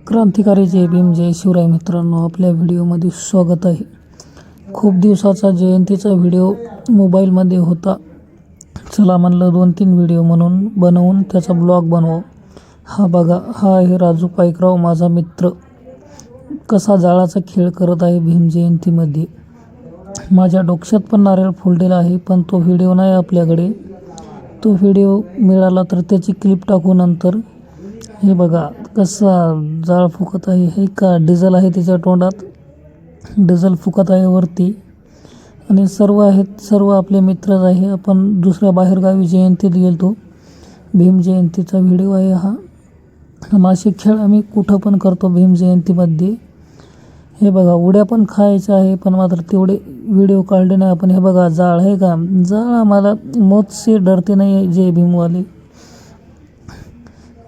क्रांतिकारी जय भीम जय शिवराय मित्रांनो, आपल्या व्हिडिओमध्ये स्वागत आहे. खूप दिवसाचा जयंतीचा व्हिडिओ मोबाईलमध्ये होता. चला म्हणलं 2-3 व्हिडिओ म्हणून बनवून त्याचा ब्लॉग बनवू. हा बघा, हा आहे राजू पाईकराव, माझा मित्र. कसा जाळाचा खेळ करत आहे भीम जयंतीमध्ये. माझ्या डोक्यात पण नारळ फुललेला आहे, पण तो व्हिडिओ नाही आपल्याकडे. तो व्हिडिओ मिळाला तर त्याची क्लिप टाकू नंतर. हे बघा कसा जाळ फुकत आहे. हे का डिझेल आहे त्याच्या तोंडात, डिझेल फुकत आहे वरती. आणि सर्व आहेत, सर्व आपले मित्रच आहे. आपण दुसऱ्या बाहेरगावी जयंतीत गेलतो. भीम जयंतीचा व्हिडिओ आहे हा. असे खेळ आम्ही कुठं पण करतो भीम जयंतीमध्ये. हे बघा, उड्या पण खायच्या आहे, पण मात्र तेवढे व्हिडिओ काढले नाही आपण. हे बघा जाळ आहे का, जाळ आम्हाला मौत से डरते नाही जय भीमवाले.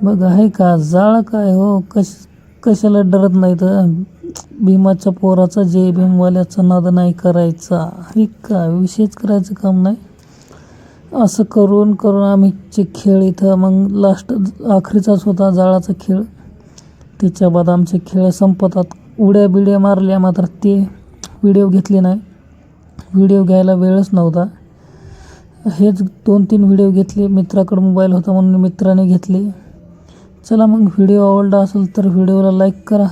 बघा आहे का जाळ, काय हो, कशाला डरत नाही तर. भीमाच्या पोराचा जय भीमवाल्याचा नाद नाही करायचा. हे का विशेष करायचं काम नाही. असं करून करून आम्हीचे खेळ इथं मग लास्ट आखरीचाच होता जाळाचा खेळ. त्याच्या बाद आमचे खेळ संपतात. उड्या बिड्या मारल्या, मात्र ते व्हिडिओ घेतले नाही. व्हिडिओ घ्यायला वेळच नव्हता. हेच 2-3 व्हिडिओ घेतले. मित्राकडे मोबाईल होता म्हणून मित्राने घेतले. चला मग, व्हिडिओ आवडला असेल तर व्हिडिओला लाईक करा.